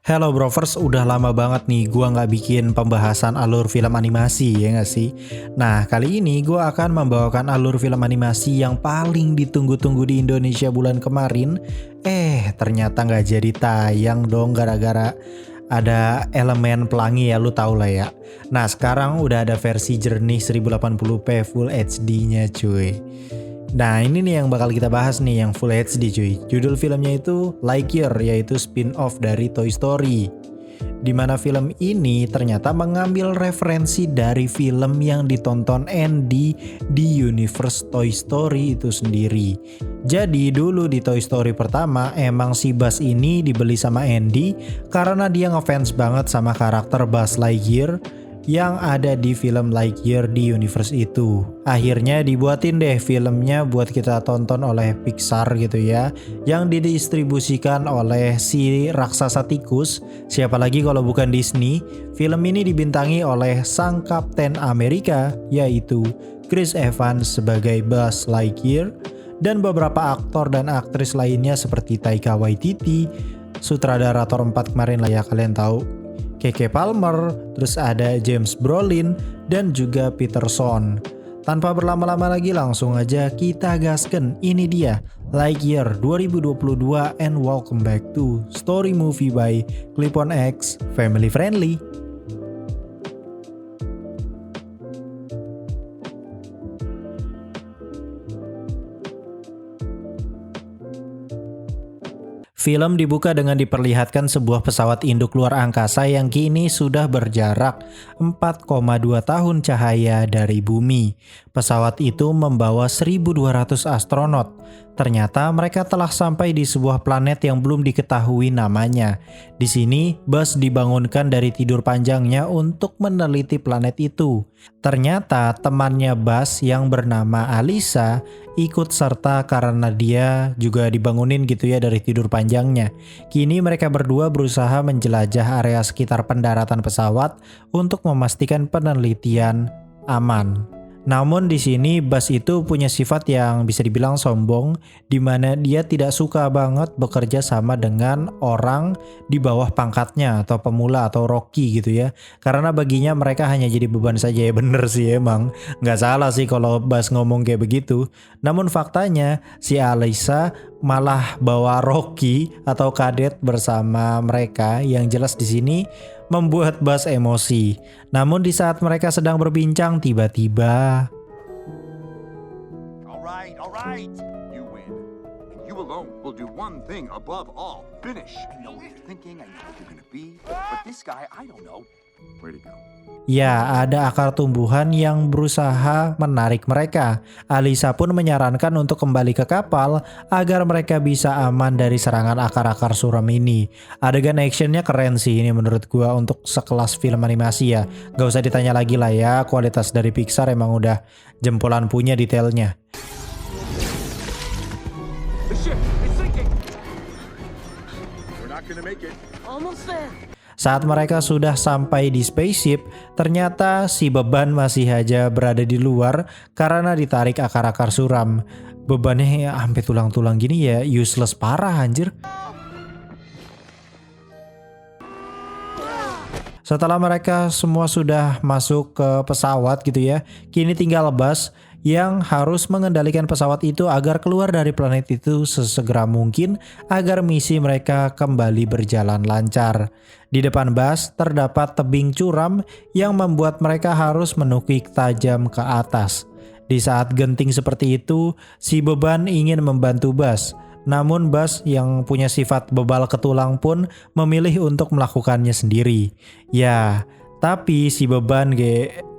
Hello Brovers, udah lama banget nih gua nggak bikin pembahasan alur film animasi, ya nggak sih? Nah, kali ini gua akan membawakan alur film animasi yang paling ditunggu-tunggu di Indonesia bulan kemarin. Ternyata nggak jadi tayang dong gara-gara ada elemen pelangi ya, lu tau lah ya. Nah, sekarang udah ada versi jernih 1080p Full HD-nya cuy. Nah, ini nih yang bakal kita bahas nih, yang Full HD cuy. Judul filmnya itu Lightyear, yaitu spin-off dari Toy Story. Dimana film ini ternyata mengambil referensi dari film yang ditonton Andy di universe Toy Story itu sendiri. Jadi dulu di Toy Story pertama emang si Buzz ini dibeli sama Andy karena dia ngefans banget sama karakter Buzz Lightyear yang ada di film Lightyear di universe itu. Akhirnya dibuatin deh filmnya buat kita tonton oleh Pixar gitu ya, yang didistribusikan oleh si raksasa tikus, siapa lagi kalau bukan Disney. Film ini dibintangi oleh sang Kapten Amerika, yaitu Chris Evans sebagai Buzz Lightyear, dan beberapa aktor dan aktris lainnya seperti Taika Waititi, sutradara Thor 4 kemarin lah ya, kalian tahu, Keke Palmer, terus ada James Brolin, dan juga Peterson. Tanpa berlama-lama lagi langsung aja kita gasken. Ini dia Lightyear 2022 and welcome back to Story Movie by Clip-on X, family friendly. Film dibuka dengan diperlihatkan sebuah pesawat induk luar angkasa yang kini sudah berjarak 4,2 tahun cahaya dari bumi. Pesawat itu membawa 1.200 astronot. Ternyata mereka telah sampai di sebuah planet yang belum diketahui namanya. Di sini, Buzz dibangunkan dari tidur panjangnya untuk meneliti planet itu. Ternyata temannya Buzz yang bernama Alisa ikut serta karena dia juga dibangunin gitu ya dari tidur panjangnya. Kini mereka berdua berusaha menjelajah area sekitar pendaratan pesawat untuk memastikan penelitian aman. Namun di sini Buzz itu punya sifat yang bisa dibilang sombong, di mana dia tidak suka banget bekerja sama dengan orang di bawah pangkatnya atau pemula atau rookie gitu ya. Karena baginya mereka hanya jadi beban saja ya, bener sih emang. Nggak salah sih kalau Buzz ngomong kayak begitu. Namun faktanya si Alisa malah bawa Rocky atau kadet bersama mereka, yang jelas di sini membuat Buzz emosi. Namun di saat mereka sedang berbincang, tiba-tiba Alright, you win. And you alone will do one thing above all. Finish. I know what you're thinking, I know what you're gonna be. But this guy, I don't know. Where'd he go? ya, ada akar tumbuhan yang berusaha menarik mereka. Alisa pun menyarankan untuk kembali ke kapal agar mereka bisa aman dari serangan akar-akar suram ini. Adegan actionnya keren sih ini menurut gua untuk sekelas film animasi ya. Gak usah ditanya lagi lah ya, kualitas dari Pixar emang udah jempolan punya detailnya. The ship is sinking. We're not gonna make it. Almost there. Saat mereka sudah sampai di spaceship, ternyata si beban masih aja berada di luar karena ditarik akar-akar suram. Bebannya sampai tulang-tulang gini ya, useless parah anjir. Setelah mereka semua sudah masuk ke pesawat gitu ya, kini tinggal Buzz yang harus mengendalikan pesawat itu agar keluar dari planet itu sesegera mungkin agar misi mereka kembali berjalan lancar. Di depan Buzz terdapat tebing curam yang membuat mereka harus menukik tajam ke atas. Di saat genting seperti itu, si beban ingin membantu Buzz. Namun Buzz yang punya sifat bebal ketulang pun memilih untuk melakukannya sendiri. Ya, tapi si beban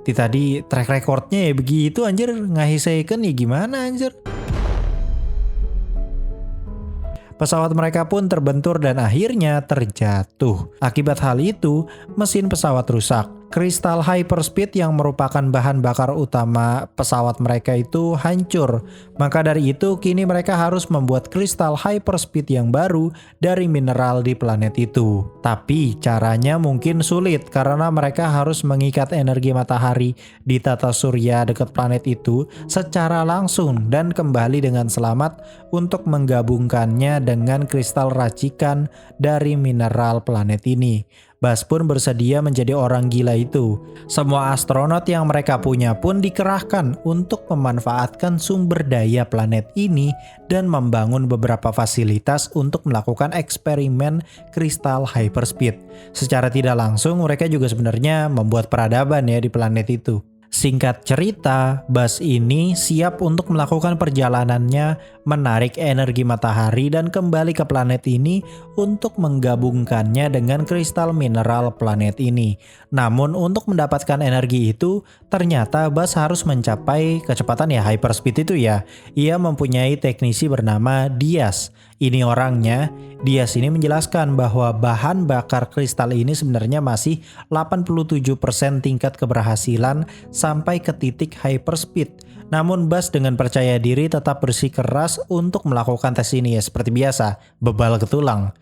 tadi track recordnya ya begitu anjir, ngahisekan ya gimana anjir. Pesawat mereka pun terbentur dan akhirnya terjatuh. Akibat hal itu, mesin pesawat rusak. Kristal hyperspeed yang merupakan bahan bakar utama pesawat mereka itu hancur. Maka dari itu kini mereka harus membuat kristal hyperspeed yang baru dari mineral di planet itu. Tapi caranya mungkin sulit karena mereka harus mengikat energi matahari di tata surya dekat planet itu secara langsung dan kembali dengan selamat untuk menggabungkannya dengan kristal racikan dari mineral planet ini. Buzz pun bersedia menjadi orang gila itu. Semua astronot yang mereka punya pun dikerahkan untuk memanfaatkan sumber daya planet ini dan membangun beberapa fasilitas untuk melakukan eksperimen kristal hyperspeed. Secara tidak langsung mereka juga sebenarnya membuat peradaban ya di planet itu. Singkat cerita, Buzz ini siap untuk melakukan perjalanannya menarik energi matahari dan kembali ke planet ini untuk menggabungkannya dengan kristal mineral planet ini. Namun untuk mendapatkan energi itu, ternyata Buzz harus mencapai kecepatan ya hyperspeed itu ya. Ia mempunyai teknisi bernama Diaz. Ini orangnya, Diaz ini menjelaskan bahwa bahan bakar kristal ini sebenarnya masih 87% tingkat keberhasilan sampai ke titik hyperspeed. Namun Buzz dengan percaya diri tetap bersikeras untuk melakukan tes ini ya seperti biasa, bebal ke tulang.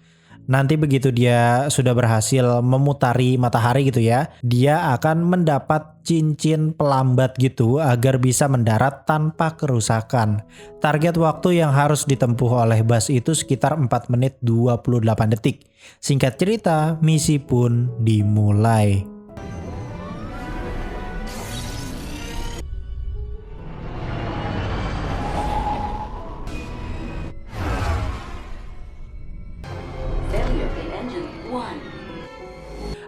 Nanti begitu dia sudah berhasil memutari matahari gitu ya, dia akan mendapat cincin pelambat gitu agar bisa mendarat tanpa kerusakan. Target waktu yang harus ditempuh oleh Buzz itu sekitar 4 menit 28 detik. Singkat cerita, misi pun dimulai.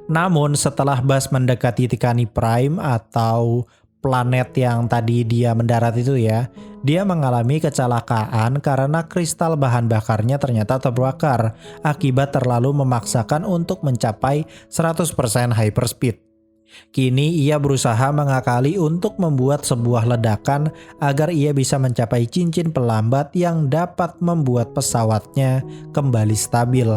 Namun setelah Buzz mendekati Tikani Prime atau planet yang tadi dia mendarat itu ya, dia mengalami kecelakaan karena kristal bahan bakarnya ternyata terbakar akibat terlalu memaksakan untuk mencapai 100% hyperspeed. Kini ia berusaha mengakali untuk membuat sebuah ledakan agar ia bisa mencapai cincin pelambat yang dapat membuat pesawatnya kembali stabil.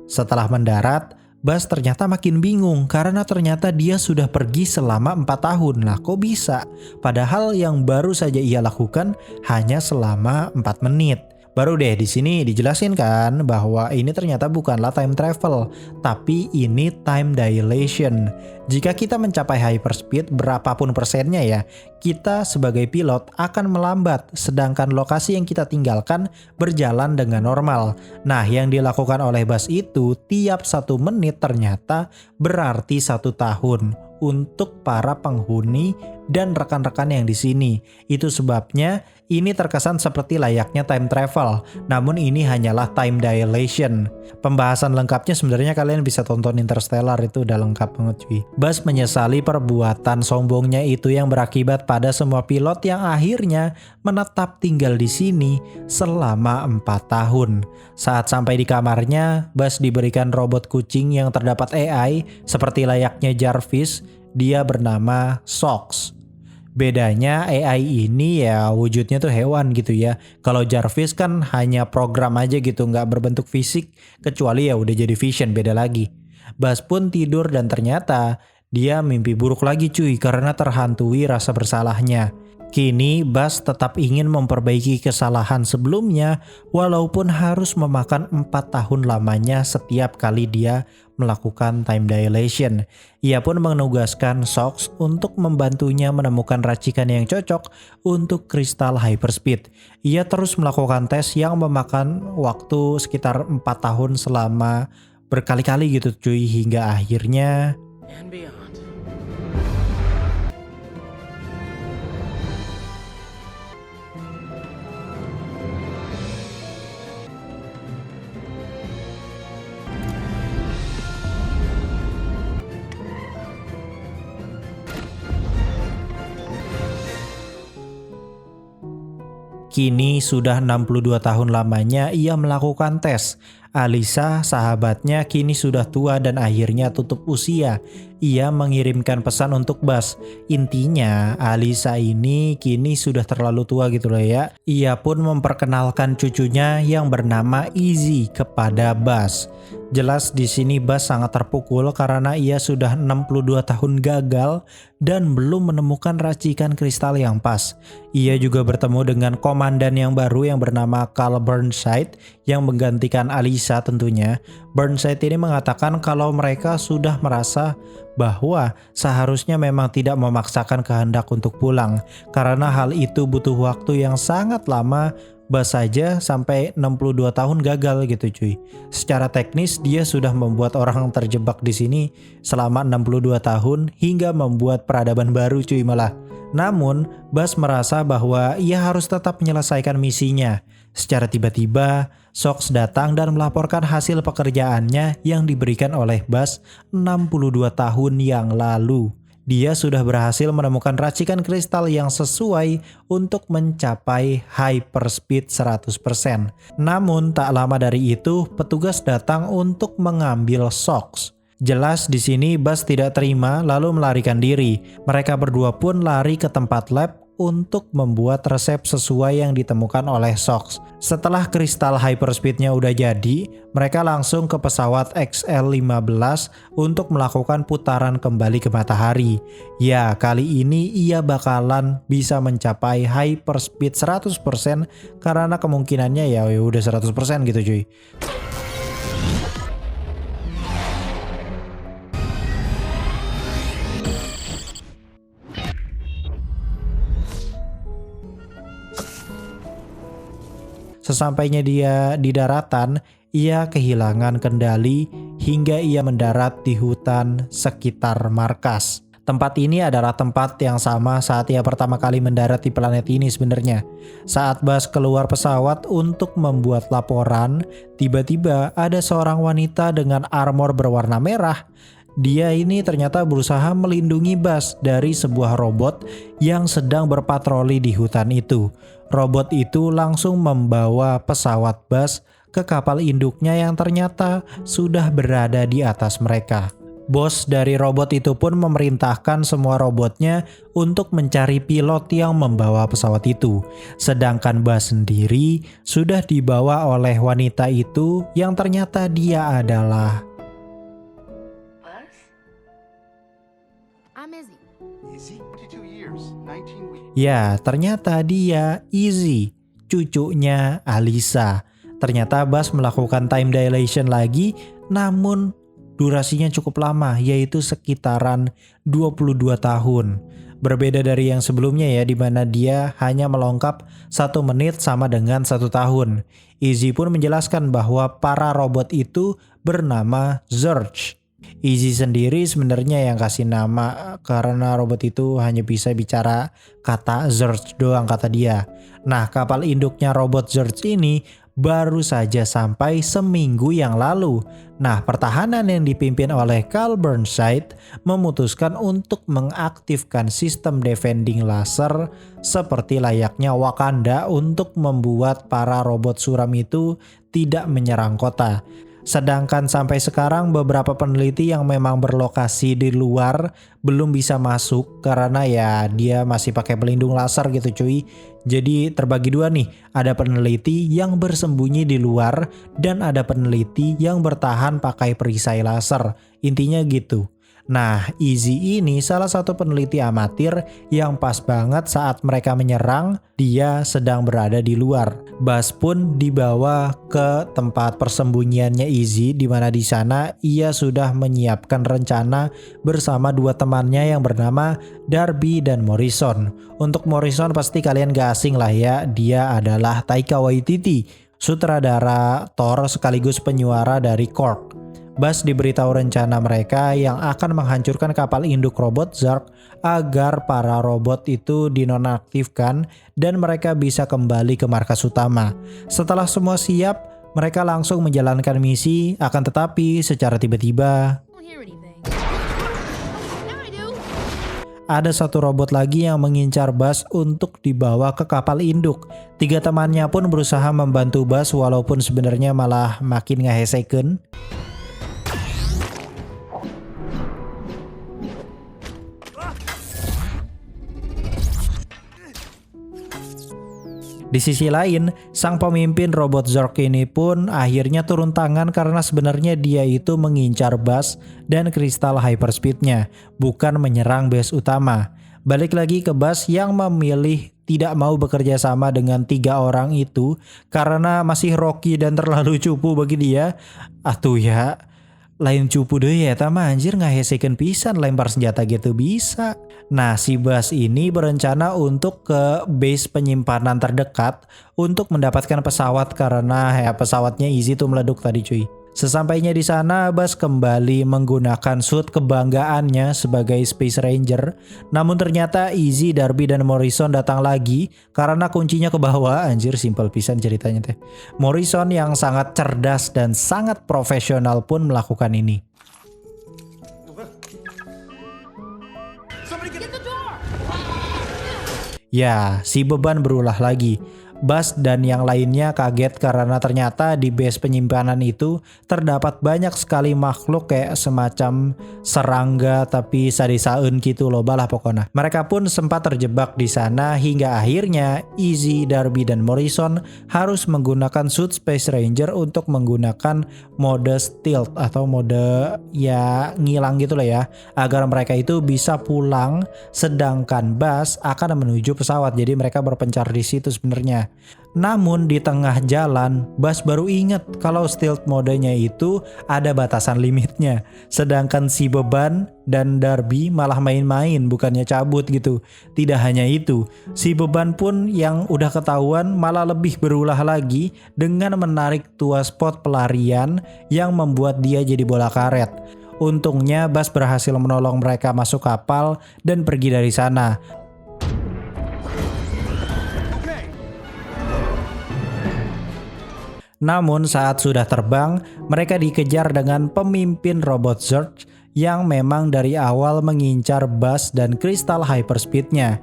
Setelah mendarat, Buzz ternyata makin bingung karena ternyata dia sudah pergi selama 4 tahun. Lah kok bisa? Padahal yang baru saja ia lakukan hanya selama 4 menit. Baru deh di sini dijelasin kan bahwa ini ternyata bukanlah time travel, tapi ini time dilation. Jika kita mencapai hyperspeed berapapun persennya ya, kita sebagai pilot akan melambat, sedangkan lokasi yang kita tinggalkan berjalan dengan normal. Nah, yang dilakukan oleh Buzz itu tiap 1 menit ternyata berarti 1 tahun untuk para penghuni dan rekan-rekan yang di sini. Itu sebabnya ini terkesan seperti layaknya time travel, namun ini hanyalah time dilation. Pembahasan lengkapnya sebenarnya kalian bisa tonton Interstellar, itu udah lengkap banget cuy. Buzz menyesali perbuatan sombongnya itu yang berakibat pada semua pilot yang akhirnya menetap tinggal di sini selama 4 tahun. Saat sampai di kamarnya, Buzz diberikan robot kucing yang terdapat AI seperti layaknya Jarvis. Dia bernama Sox. Bedanya AI ini ya wujudnya tuh hewan gitu ya. Kalau Jarvis kan hanya program aja gitu, nggak berbentuk fisik, kecuali ya udah jadi vision, beda lagi. Buzz pun tidur dan ternyata dia mimpi buruk lagi cuy karena terhantui rasa bersalahnya. Kini Buzz tetap ingin memperbaiki kesalahan sebelumnya walaupun harus memakan 4 tahun lamanya setiap kali dia melakukan time dilation. Ia pun menugaskan Sox untuk membantunya menemukan racikan yang cocok untuk kristal hyperspeed. Ia terus melakukan tes yang memakan waktu sekitar 4 tahun selama berkali-kali gitu cuy hingga akhirnya kini sudah 62 tahun lamanya ia melakukan tes. Alisa, sahabatnya, kini sudah tua dan akhirnya tutup usia. Ia mengirimkan pesan untuk Buzz. Intinya, Alisa ini kini sudah terlalu tua gitu loh ya. Ia pun memperkenalkan cucunya yang bernama Izzy kepada Buzz. Jelas di sini Buzz sangat terpukul karena ia sudah 62 tahun gagal dan belum menemukan racikan kristal yang pas. Ia juga bertemu dengan komandan yang baru yang bernama Carl Burnside yang menggantikan Alyssa tentunya. Burnside ini mengatakan kalau mereka sudah merasa bahwa seharusnya memang tidak memaksakan kehendak untuk pulang karena hal itu butuh waktu yang sangat lama. Buzz saja sampai 62 tahun gagal gitu cuy. Secara teknis dia sudah membuat orang terjebak di sini selama 62 tahun hingga membuat peradaban baru cuy malah. Namun Buzz merasa bahwa ia harus tetap menyelesaikan misinya. Secara tiba-tiba Sox datang dan melaporkan hasil pekerjaannya yang diberikan oleh Buzz 62 tahun yang lalu. Dia sudah berhasil menemukan racikan kristal yang sesuai untuk mencapai hyperspeed 100%. Namun tak lama dari itu petugas datang untuk mengambil Sox. Jelas di sini Buzz tidak terima lalu melarikan diri. Mereka berdua pun lari ke tempat lab untuk membuat resep sesuai yang ditemukan oleh Sox. Setelah kristal hyperspeednya udah jadi, mereka langsung ke pesawat XL-15 untuk melakukan putaran kembali ke matahari. Ya, kali ini ia bakalan bisa mencapai hyperspeed 100% karena kemungkinannya ya udah 100% gitu cuy. Sesampainya dia di daratan, ia kehilangan kendali hingga ia mendarat di hutan sekitar markas. Tempat ini adalah tempat yang sama saat ia pertama kali mendarat di planet ini sebenarnya. Saat Buzz keluar pesawat untuk membuat laporan, tiba-tiba ada seorang wanita dengan armor berwarna merah. Dia ini ternyata berusaha melindungi Buzz dari sebuah robot yang sedang berpatroli di hutan itu. Robot itu langsung membawa pesawat Buzz ke kapal induknya yang ternyata sudah berada di atas mereka. Bos dari robot itu pun memerintahkan semua robotnya untuk mencari pilot yang membawa pesawat itu. Sedangkan Buzz sendiri sudah dibawa oleh wanita itu yang ternyata dia adalah Buzz? I'm Izzy. Izzy? 22 years, 19 weeks. ya, ternyata dia Izzy, cucunya Alyssa. Ternyata Buzz melakukan time dilation lagi, namun durasinya cukup lama, yaitu sekitaran 22 tahun. Berbeda dari yang sebelumnya ya, di mana dia hanya melengkap 1 menit sama dengan 1 tahun. Izzy pun menjelaskan bahwa para robot itu bernama Zurge. Izzy sendiri sebenarnya yang kasih nama karena robot itu hanya bisa bicara kata Zurge doang kata dia. Nah, kapal induknya robot Zurge ini baru saja sampai seminggu yang lalu. Nah, pertahanan yang dipimpin oleh Carl Burnside memutuskan untuk mengaktifkan sistem defending laser seperti layaknya Wakanda untuk membuat para robot suram itu tidak menyerang kota. Sedangkan sampai sekarang beberapa peneliti yang memang berlokasi di luar belum bisa masuk karena ya dia masih pakai pelindung laser gitu cuy. Jadi terbagi dua nih, ada peneliti yang bersembunyi di luar dan ada peneliti yang bertahan pakai perisai laser. Intinya gitu. Nah, Izzy ini salah satu peneliti amatir yang pas banget saat mereka menyerang, dia sedang berada di luar. Buzz pun dibawa ke tempat persembunyiannya Izzy, di mana di sana ia sudah menyiapkan rencana bersama 2 temannya yang bernama Darby dan Morrison. Untuk Morrison pasti kalian gak asing lah ya, dia adalah Taika Waititi, sutradara Thor sekaligus penyuara dari Korg. Buzz diberitahu rencana mereka yang akan menghancurkan kapal induk robot Zurge agar para robot itu dinonaktifkan dan mereka bisa kembali ke markas utama. Setelah semua siap, mereka langsung menjalankan misi, akan tetapi secara tiba-tiba I don't hear anything. Now I do. ada satu robot lagi yang mengincar Buzz untuk dibawa ke kapal induk. 3 temannya pun berusaha membantu Buzz walaupun sebenarnya malah makin ngehesekeun. Di sisi lain, sang pemimpin robot Zork ini pun akhirnya turun tangan karena sebenarnya dia itu mengincar Buzz dan kristal hyperspeednya, bukan menyerang base utama. Balik lagi ke Buzz yang memilih tidak mau bekerja sama dengan 3 orang itu karena masih Rocky dan terlalu cupu bagi dia. Atuh ya, lain cupu deh ya tama anjir ngahesekeun pisan lempar senjata gitu bisa. Nah si Buzz ini berencana untuk ke base penyimpanan terdekat untuk mendapatkan pesawat karena ya pesawatnya Izzy tuh meleduk tadi cuy. Sesampainya di sana, Buzz kembali menggunakan suit kebanggaannya sebagai Space Ranger. Namun ternyata Izzy, Darby, dan Morrison datang lagi karena kuncinya ke bawah. Anjir, simple pisan ceritanya teh. Morrison yang sangat cerdas dan sangat profesional pun melakukan ini. Get the door! Ya, si beban berulah lagi. Buzz dan yang lainnya kaget karena ternyata di base penyimpanan itu terdapat banyak sekali makhluk kayak semacam serangga tapi sadisaeun gitu loh balah pokoknya. Mereka pun sempat terjebak di sana hingga akhirnya Izzy, Darby, dan Morrison harus menggunakan suit Space Ranger untuk menggunakan mode stealth atau mode ya ngilang gitu lah ya, agar mereka itu bisa pulang sedangkan Buzz akan menuju pesawat. Jadi mereka berpencar di situ sebenarnya. Namun di tengah jalan, Buzz baru ingat kalau stealth modenya itu ada batasan limitnya. Sedangkan si Beban dan Darby malah main-main bukannya cabut gitu. Tidak hanya itu, si Beban pun yang udah ketahuan malah lebih berulah lagi dengan menarik tua spot pelarian yang membuat dia jadi bola karet. Untungnya Buzz berhasil menolong mereka masuk kapal dan pergi dari sana. Namun saat sudah terbang, mereka dikejar dengan pemimpin robot Zurg yang memang dari awal mengincar Buzz dan kristal hyperspeednya.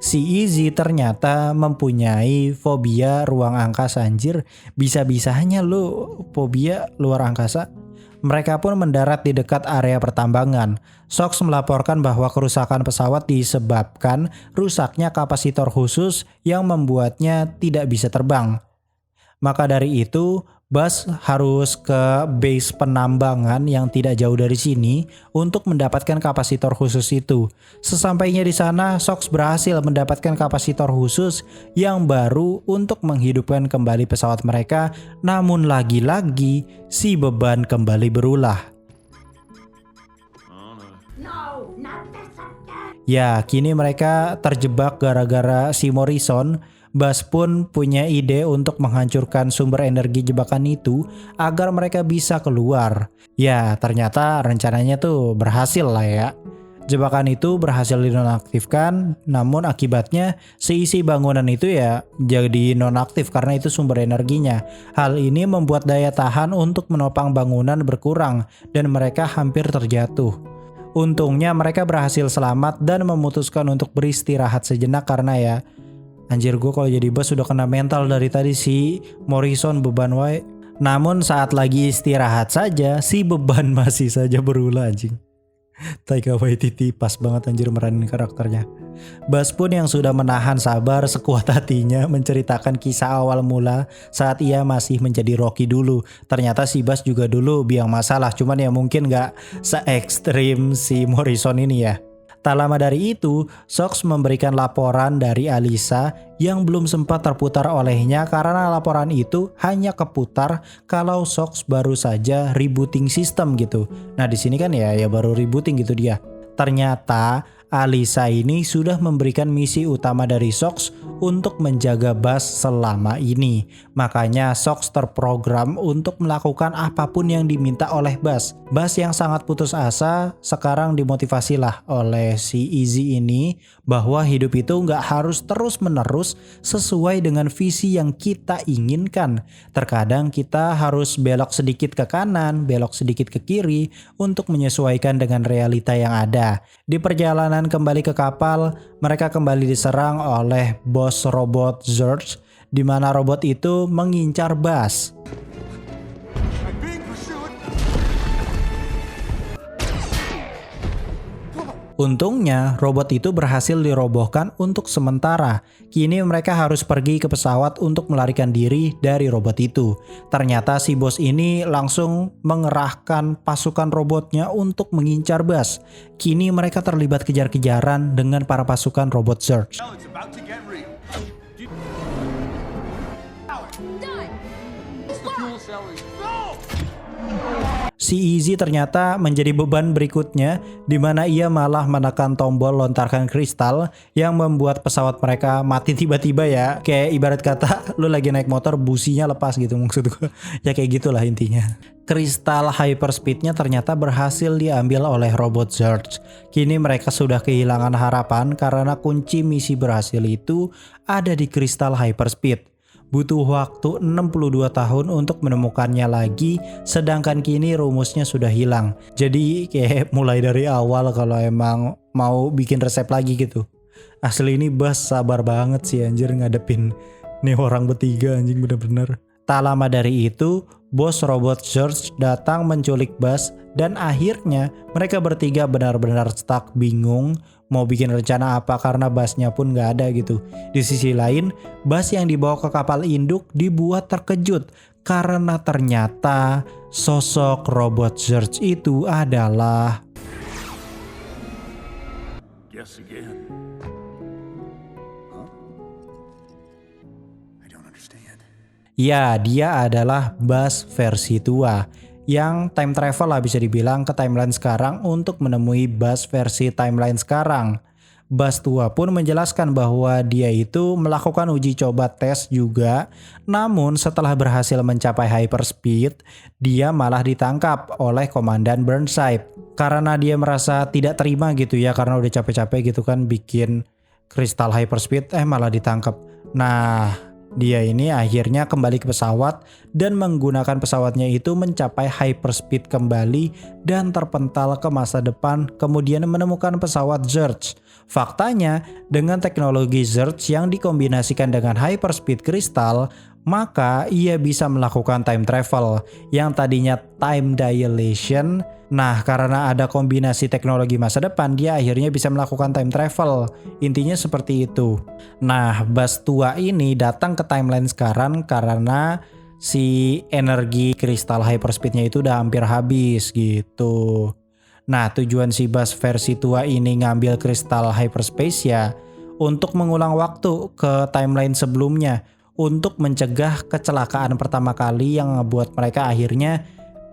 Si Izzy ternyata mempunyai fobia ruang angkasa anjir. Bisa-bisanya lu fobia luar angkasa. Mereka pun mendarat di dekat area pertambangan. Sox melaporkan bahwa kerusakan pesawat disebabkan rusaknya kapasitor khusus yang membuatnya tidak bisa terbang. Maka dari itu, Buzz harus ke base penambangan yang tidak jauh dari sini untuk mendapatkan kapasitor khusus itu. Sesampainya di sana, Sox berhasil mendapatkan kapasitor khusus yang baru untuk menghidupkan kembali pesawat mereka. Namun lagi-lagi, si Beban kembali berulah. Ya, kini mereka terjebak gara-gara si Morrison. Buzz pun punya ide untuk menghancurkan sumber energi jebakan itu agar mereka bisa keluar. Ya, ternyata rencananya tuh berhasil lah ya. Jebakan itu berhasil dinonaktifkan, namun akibatnya seisi bangunan itu ya jadi nonaktif karena itu sumber energinya. Hal ini membuat daya tahan untuk menopang bangunan berkurang dan mereka hampir terjatuh. Untungnya mereka berhasil selamat dan memutuskan untuk beristirahat sejenak karena ya anjir gue kalau jadi Buzz sudah kena mental dari tadi si Morrison beban wae. Namun saat lagi istirahat saja si Beban masih saja berulah anjing. Taika Waititi pas banget anjir meranin karakternya. Buzz pun yang sudah menahan sabar sekuat hatinya menceritakan kisah awal mula saat ia masih menjadi Rocky dulu. Ternyata si Buzz juga dulu biang masalah, cuman ya mungkin gak se-ekstrim si Morrison ini ya. Tak lama dari itu, Sox memberikan laporan dari Alisa yang belum sempat terputar olehnya karena laporan itu hanya keputar kalau Sox baru saja rebooting sistem gitu. Nah di sini kan ya baru rebooting gitu dia. Ternyata Alisa ini sudah memberikan misi utama dari Sox untuk menjaga Buzz selama ini. Makanya Sox terprogram untuk melakukan apapun yang diminta oleh Buzz. Buzz yang sangat putus asa sekarang dimotivasilah oleh si Izzy ini bahwa hidup itu nggak harus terus-menerus sesuai dengan visi yang kita inginkan. Terkadang kita harus belok sedikit ke kanan, belok sedikit ke kiri untuk menyesuaikan dengan realita yang ada. Di perjalanan kembali ke kapal, mereka kembali diserang oleh bos robot Zurg, di mana robot itu mengincar Buzz. Untungnya, robot itu berhasil dirobohkan untuk sementara. Kini mereka harus pergi ke pesawat untuk melarikan diri dari robot itu. Ternyata si bos ini langsung mengerahkan pasukan robotnya untuk mengincar Buzz. Kini mereka terlibat kejar-kejaran dengan para pasukan robot Zurge. Now it's about to get real. Done. Si Izzy ternyata menjadi beban berikutnya, di mana ia malah menekan tombol lontarkan kristal yang membuat pesawat mereka mati tiba-tiba ya. Kayak ibarat kata lu lagi naik motor businya lepas gitu maksud gue. Ya kayak gitulah intinya. Kristal hyperspeednya ternyata berhasil diambil oleh robot Zurge. Kini mereka sudah kehilangan harapan karena kunci misi berhasil itu ada di kristal hyperspeed. Butuh waktu 62 tahun untuk menemukannya lagi, sedangkan kini rumusnya sudah hilang. Jadi kayak mulai dari awal kalau emang mau bikin resep lagi gitu. Asli ini Buzz sabar banget sih anjir ngadepin nih orang bertiga anjing bener-bener. Tak lama dari itu, bos robot Zurge datang menculik Buzz dan akhirnya mereka bertiga benar-benar stuck bingung mau bikin rencana apa karena Buzz-nya pun gak ada gitu. Di sisi lain, Buzz yang dibawa ke kapal induk dibuat terkejut karena ternyata sosok robot Zurge itu adalah... Guess again. Huh? I don't understand. Ya, dia adalah Buzz versi tua yang time travel lah bisa dibilang ke timeline sekarang untuk menemui Buzz versi timeline sekarang. Buzz tua pun menjelaskan bahwa dia itu melakukan uji coba tes juga, namun setelah berhasil mencapai hyperspeed, dia malah ditangkap oleh Komandan Burnside. Karena dia merasa tidak terima gitu ya, karena udah capek-capek gitu kan bikin kristal hyperspeed, malah ditangkap. Nah, dia ini akhirnya kembali ke pesawat dan menggunakan pesawatnya itu mencapai hyperspeed kembali dan terpental ke masa depan, kemudian menemukan pesawat Zurge. Faktanya, dengan teknologi Zurge yang dikombinasikan dengan hyperspeed kristal, maka ia bisa melakukan time travel yang tadinya time dilation. Nah, karena ada kombinasi teknologi masa depan, dia akhirnya bisa melakukan time travel. Intinya seperti itu. Nah, Buzz tua ini datang ke timeline sekarang karena si energi kristal hyperspeednya itu udah hampir habis gitu. Nah, tujuan si Buzz versi tua ini ngambil kristal hyperspace ya untuk mengulang waktu ke timeline sebelumnya, untuk mencegah kecelakaan pertama kali yang ngebuat mereka akhirnya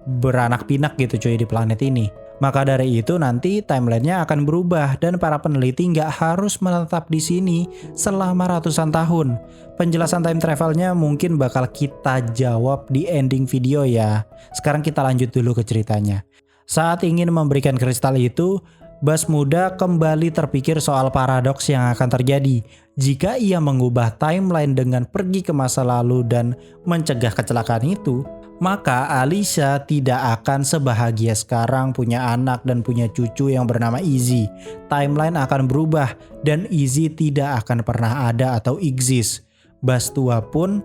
beranak pinak gitu cuy di planet ini. Maka dari itu nanti timelinenya akan berubah dan para peneliti nggak harus menetap di sini selama ratusan tahun. Penjelasan time travelnya mungkin bakal kita jawab di ending video ya. Sekarang kita lanjut dulu ke ceritanya. Saat ingin memberikan kristal itu, Buzz muda kembali terpikir soal paradoks yang akan terjadi jika ia mengubah timeline dengan pergi ke masa lalu dan mencegah kecelakaan itu. Maka Alicia tidak akan sebahagia sekarang punya anak dan punya cucu yang bernama Izzy. Timeline akan berubah dan Izzy tidak akan pernah ada atau exist. Buzz tua pun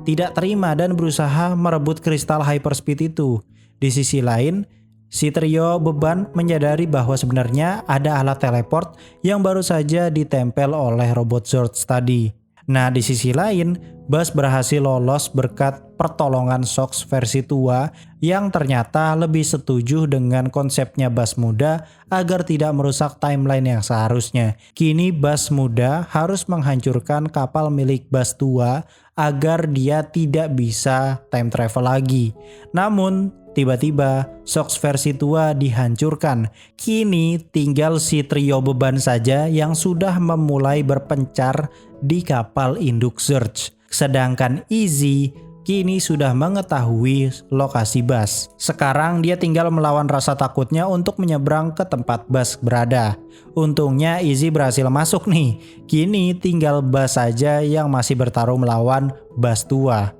tidak terima dan berusaha merebut kristal hyperspeed itu. Di sisi lain, si trio beban menyadari bahwa sebenarnya ada alat teleport yang baru saja ditempel oleh robot Zurge tadi. Nah, di sisi lain, Buzz berhasil lolos berkat pertolongan Sox versi tua yang ternyata lebih setuju dengan konsepnya Buzz muda agar tidak merusak timeline yang seharusnya. Kini Buzz muda harus menghancurkan kapal milik Buzz tua agar dia tidak bisa time travel lagi. Namun, tiba-tiba Sox versi tua dihancurkan. Kini tinggal si trio beban saja yang sudah memulai berpencar di kapal induk Zurge. Sedangkan Izzy kini sudah mengetahui lokasi Buzz. Sekarang dia tinggal melawan rasa takutnya untuk menyeberang ke tempat Buzz berada. Untungnya Izzy berhasil masuk nih. Kini tinggal Buzz saja yang masih bertarung melawan Buzz tua.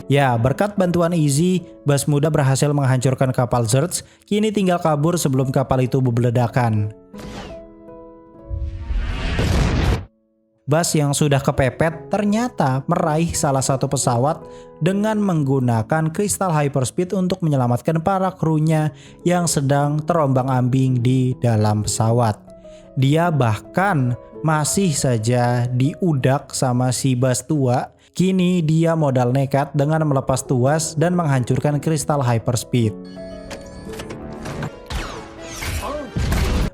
Ya, berkat bantuan Izzy, Buzz muda berhasil menghancurkan kapal Zurge. Kini tinggal kabur sebelum kapal itu berledakan. Buzz yang sudah kepepet ternyata meraih salah satu pesawat dengan menggunakan kristal hyperspeed untuk menyelamatkan para krunya yang sedang terombang-ambing di dalam pesawat. Dia bahkan masih saja diudak sama si Buzz tua. Kini dia modal nekat dengan melepas tuas dan menghancurkan kristal hyperspeed.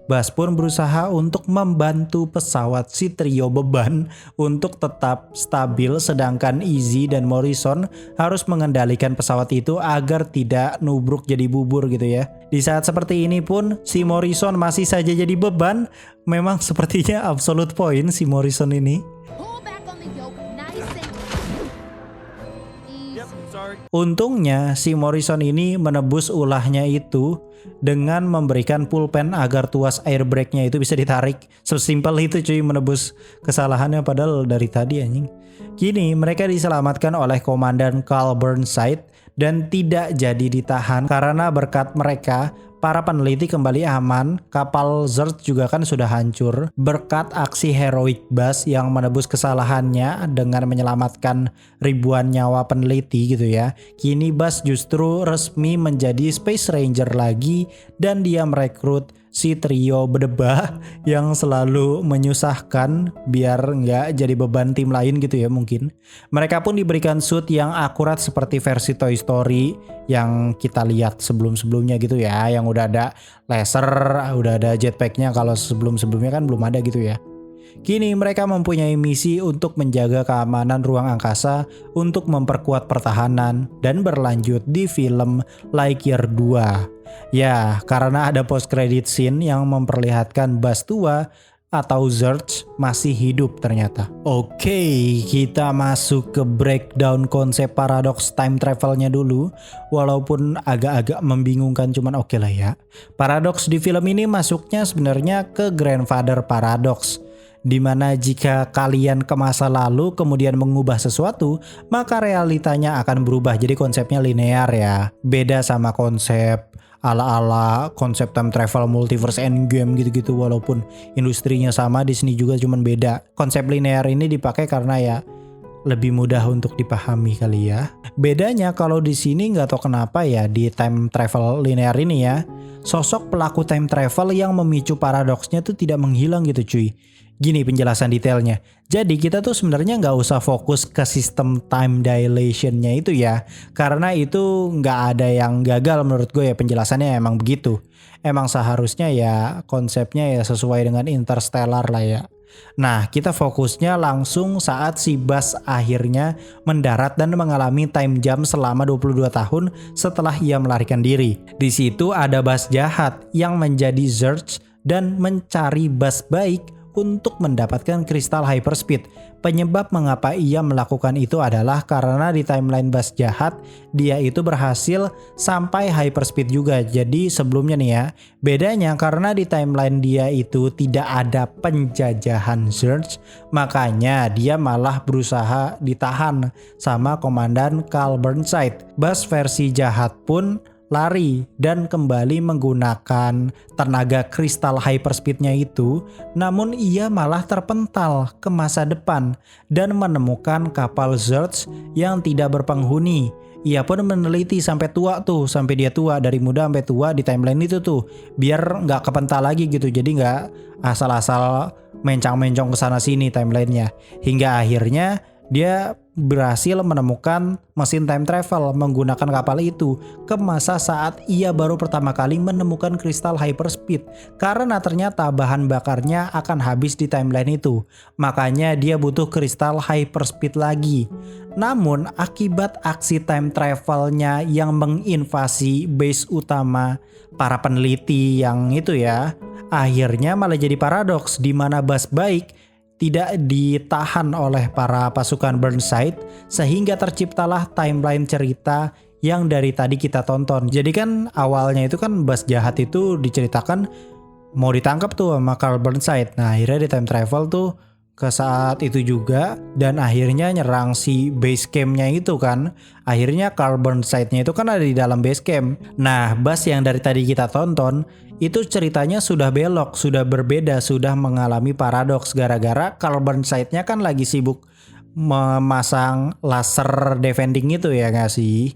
Buzz pun berusaha untuk membantu pesawat si trio beban untuk tetap stabil, sedangkan Izzy dan Morrison harus mengendalikan pesawat itu agar tidak nubruk jadi bubur gitu ya. Di saat seperti ini pun si Morrison masih saja jadi beban. Memang sepertinya absolute point si Morrison ini. Pull back on the yoke, nice and easy. Untungnya si Morrison ini menebus ulahnya itu dengan memberikan pulpen agar tuas air brake-nya itu bisa ditarik. Sesimpel itu cuy, menebus kesalahannya padahal dari tadi anjing. Kini mereka diselamatkan oleh Komandan Carl Burnside dan tidak jadi ditahan karena berkat mereka para peneliti kembali aman. Kapal Zerg juga kan sudah hancur berkat aksi heroik Buzz yang menebus kesalahannya dengan menyelamatkan ribuan nyawa peneliti gitu ya. Kini Buzz justru resmi menjadi Space Ranger lagi dan dia merekrut si trio berdebah yang selalu menyusahkan biar nggak jadi beban tim lain gitu ya mungkin. Mereka pun diberikan suit yang akurat seperti versi Toy Story yang kita lihat sebelum-sebelumnya gitu ya, yang udah ada laser, udah ada jetpacknya. Kalau sebelum-sebelumnya kan belum ada gitu ya. Kini mereka mempunyai misi untuk menjaga keamanan ruang angkasa untuk memperkuat pertahanan dan berlanjut di film Lightyear 2. Ya, karena ada post credit scene yang memperlihatkan Buzz tua atau Zerg masih hidup ternyata. Oke, kita masuk ke breakdown konsep paradox time travelnya dulu. Walaupun agak-agak membingungkan, cuman oke lah ya. Paradox di film ini masuknya sebenarnya ke grandfather paradox, dimana jika kalian ke masa lalu kemudian mengubah sesuatu, maka realitanya akan berubah. Jadi konsepnya linear ya. Beda sama konsep ala-ala konsep time travel multiverse endgame gitu-gitu, walaupun industrinya sama di sini juga cuman beda. Konsep linear ini dipakai karena ya lebih mudah untuk dipahami kali ya. Bedanya kalau di sini nggak tahu kenapa ya di time travel linear ini ya, sosok pelaku time travel yang memicu paradoksnya tuh tidak menghilang gitu cuy. Gini penjelasan detailnya. Jadi kita tuh sebenarnya nggak usah fokus ke sistem time dilation-nya itu ya. Karena itu nggak ada yang gagal menurut gue ya, penjelasannya emang begitu. Emang seharusnya ya konsepnya ya sesuai dengan Interstellar lah ya. Nah, kita fokusnya langsung saat si Buzz akhirnya mendarat dan mengalami time jump selama 22 tahun setelah ia melarikan diri. Di situ ada Buzz jahat yang menjadi Zerg dan mencari Buzz baik untuk mendapatkan kristal hyperspeed. Penyebab mengapa ia melakukan itu adalah karena di timeline Buzz jahat dia itu berhasil sampai hyperspeed juga. Jadi sebelumnya nih ya, bedanya karena di timeline dia itu tidak ada penjajahan Zerg, makanya dia malah berusaha ditahan sama Komandan Carl Burnside. Buzz versi jahat pun lari dan kembali menggunakan tenaga kristal hyperspeednya itu, namun ia malah terpental ke masa depan dan menemukan kapal Zerg yang tidak berpenghuni. Ia pun meneliti sampai tua tuh, sampai dia tua, dari muda sampai tua di timeline itu tuh, biar nggak kepental lagi gitu, jadi nggak asal-asal mencang-mencong kesana sini timelinenya. Hingga akhirnya dia berhasil menemukan mesin time travel menggunakan kapal itu ke masa saat ia baru pertama kali menemukan kristal hyperspeed, karena ternyata bahan bakarnya akan habis di timeline itu. Makanya dia butuh kristal hyperspeed lagi. Namun akibat aksi time travelnya yang menginvasi base utama para peneliti yang itu ya, akhirnya malah jadi paradoks di mana Buzz baik tidak ditahan oleh para pasukan Burnside, sehingga terciptalah timeline cerita yang dari tadi kita tonton. Jadi kan awalnya itu kan Buzz jahat itu diceritakan mau ditangkap tuh sama Carl Burnside. Nah akhirnya di time travel tuh ke saat itu juga dan akhirnya nyerang si base campnya itu kan. Akhirnya Carl Burnside-nya itu kan ada di dalam base camp. Nah Buzz yang dari tadi kita tonton itu ceritanya sudah belok, sudah berbeda, sudah mengalami paradoks gara-gara Carl Burnside-nya kan lagi sibuk memasang laser defending itu ya gak sih?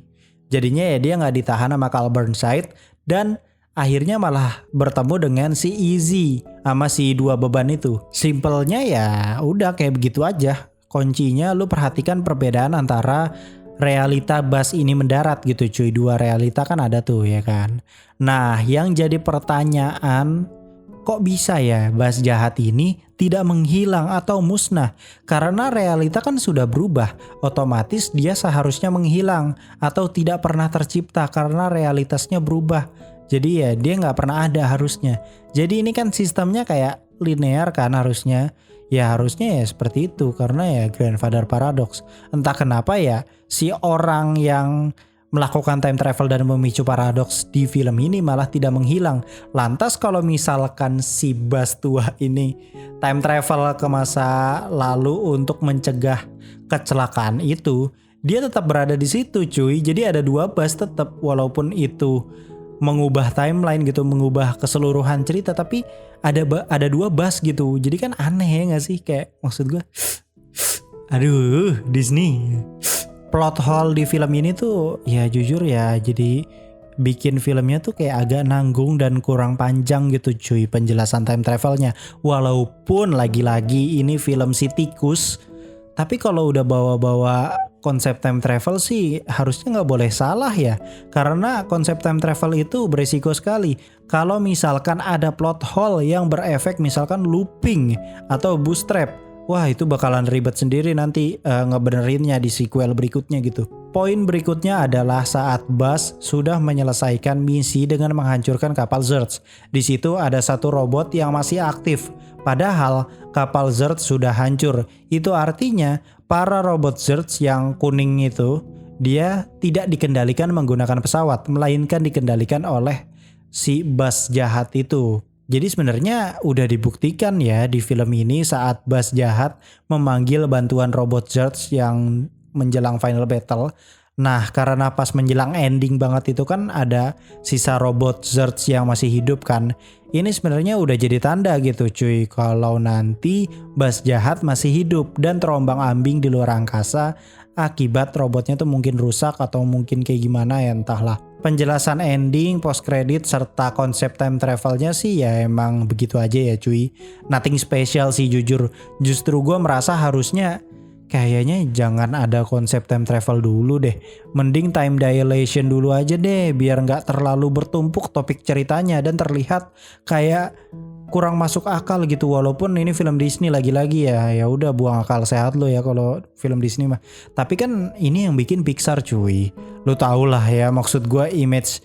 Jadinya ya dia gak ditahan sama Carl Burnside dan akhirnya malah bertemu dengan si Easy sama si dua beban itu. Simpelnya ya udah kayak begitu aja. Kuncinya lu perhatikan perbedaan antara realita Buzz ini mendarat gitu cuy. Dua realita kan ada tuh ya kan. Nah yang jadi pertanyaan, kok bisa ya Buzz jahat ini tidak menghilang atau musnah? Karena realita kan sudah berubah, otomatis dia seharusnya menghilang atau tidak pernah tercipta karena realitasnya berubah. Jadi ya dia nggak pernah ada harusnya. Jadi ini kan sistemnya kayak linear kan harusnya. Ya harusnya ya seperti itu karena ya grandfather paradox. Entah kenapa ya si orang yang melakukan time travel dan memicu paradoks di film ini malah tidak menghilang. Lantas kalau misalkan si Buzz tua ini time travel ke masa lalu untuk mencegah kecelakaan itu, dia tetap berada di situ cuy. Jadi ada dua Buzz tetap walaupun itu mengubah timeline gitu, mengubah keseluruhan cerita, tapi ada dua Buzz gitu. Jadi kan aneh ya gak sih? Kayak maksud gue, aduh Disney. Plot hole di film ini tuh ya jujur ya jadi bikin filmnya tuh kayak agak nanggung dan kurang panjang gitu cuy penjelasan time travelnya. Walaupun lagi-lagi ini film si tikus, tapi kalau udah bawa-bawa konsep time travel sih harusnya nggak boleh salah ya. Karena konsep time travel itu beresiko sekali. Kalau misalkan ada plot hole yang berefek misalkan looping atau bootstrap, wah itu bakalan ribet sendiri nanti ngebenerinnya di sequel berikutnya gitu. Poin berikutnya adalah saat Buzz sudah menyelesaikan misi dengan menghancurkan kapal Zerg. Di situ ada satu robot yang masih aktif. Padahal kapal Zerg sudah hancur. Itu artinya para robot Zerg yang kuning itu dia tidak dikendalikan menggunakan pesawat, melainkan dikendalikan oleh si Buzz jahat itu. Jadi sebenarnya udah dibuktikan ya di film ini saat Buzz jahat memanggil bantuan robot Zerg yang menjelang final battle. Nah karena pas menjelang ending banget itu kan ada sisa robot Zerg yang masih hidup kan. Ini sebenarnya udah jadi tanda gitu cuy kalau nanti Buzz jahat masih hidup dan terombang ambing di luar angkasa akibat robotnya tuh mungkin rusak atau mungkin kayak gimana ya entahlah. Penjelasan ending, post credit serta konsep time travelnya sih ya emang begitu aja ya cuy. Nothing special sih jujur. Justru gue merasa harusnya kayaknya jangan ada konsep time travel dulu deh. Mending time dilation dulu aja deh biar nggak terlalu bertumpuk topik ceritanya dan terlihat kayak kurang masuk akal gitu. Walaupun ini film Disney lagi-lagi ya udah buang akal sehat lo ya kalau film Disney mah. Tapi kan ini yang bikin Pixar cuy. Lo tau lah ya maksud gue image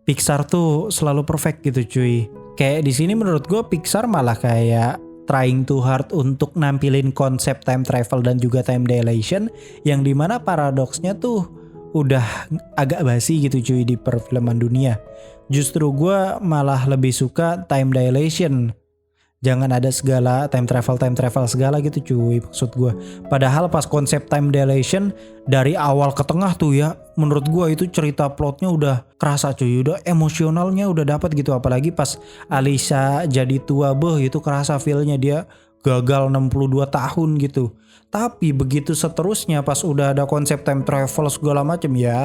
Pixar tuh selalu perfect gitu cuy. Kayak di sini menurut gue Pixar malah kayak trying too hard untuk nampilin konsep time travel dan juga time dilation yang dimana paradoksnya tuh udah agak basi gitu cuy di perfilman dunia. Justru gue malah lebih suka time dilation. Jangan ada segala time travel segala gitu cuy maksud gue. Padahal pas konsep time dilation dari awal ke tengah tuh ya menurut gue itu cerita plotnya udah kerasa cuy. Udah emosionalnya udah dapat gitu. Apalagi pas Alisa jadi tua itu kerasa feelnya dia gagal 62 tahun gitu. Tapi begitu seterusnya pas udah ada konsep time travel segala macam ya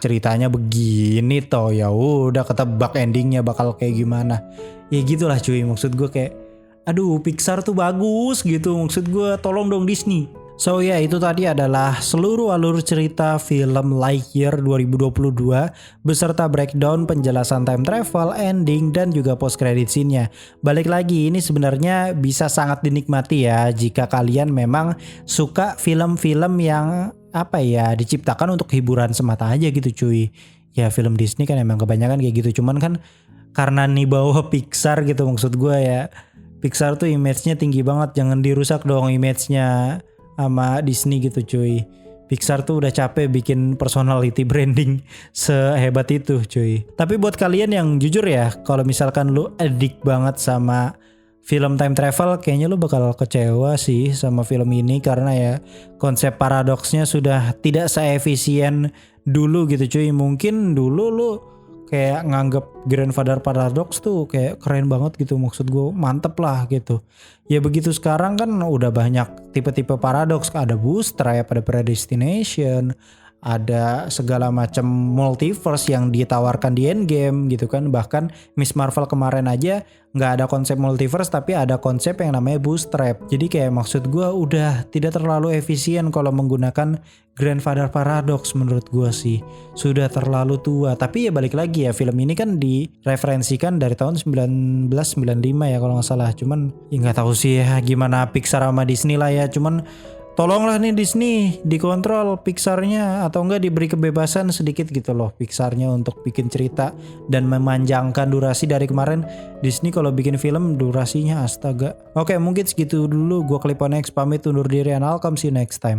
ceritanya begini toh ya udah ketebak endingnya bakal kayak gimana. Ya gitulah cuy maksud gue kayak aduh Pixar tuh bagus gitu maksud gue tolong dong Disney. So ya itu tadi adalah seluruh alur cerita film Lightyear 2022 beserta breakdown penjelasan time travel, ending dan juga post credit scene-nya. Balik lagi ini sebenarnya bisa sangat dinikmati ya jika kalian memang suka film-film yang apa ya diciptakan untuk hiburan semata aja gitu cuy. Ya film Disney kan emang kebanyakan kayak gitu cuman kan karena nih bawa Pixar gitu maksud gue ya. Pixar tuh image-nya tinggi banget jangan dirusak dong image-nya sama Disney gitu cuy. Pixar tuh udah capek bikin personality branding sehebat itu cuy. Tapi buat kalian yang jujur ya kalau misalkan lu addict banget sama film time travel kayaknya lu bakal kecewa sih sama film ini karena ya konsep paradoksnya sudah tidak seefisien dulu gitu cuy. Mungkin dulu lu kayak nganggep Grandfather Paradox tuh kayak keren banget gitu, maksud gue mantep lah gitu. Ya begitu sekarang kan udah banyak tipe-tipe paradox, ada Bootstrap, ada Predestination, ada segala macam multiverse yang ditawarkan di Endgame gitu kan. Bahkan Miss Marvel kemarin aja nggak ada konsep multiverse tapi ada konsep yang namanya Bootstrap. Jadi kayak maksud gue udah tidak terlalu efisien kalau menggunakan Grandfather Paradox menurut gue sih. Sudah terlalu tua. Tapi ya balik lagi ya, film ini kan direferensikan dari tahun 1995 ya kalau nggak salah. Cuman ya nggak tahu sih ya gimana Pixar sama Disney lah ya. Cuman tolonglah nih Disney dikontrol Pixarnya, atau enggak diberi kebebasan sedikit gitu loh Pixarnya untuk bikin cerita dan memanjangkan durasi. Dari kemarin Disney kalau bikin film durasinya astaga. Oke, mungkin segitu dulu. Gua Cliponex pamit undur diri, and I'll come see you next time.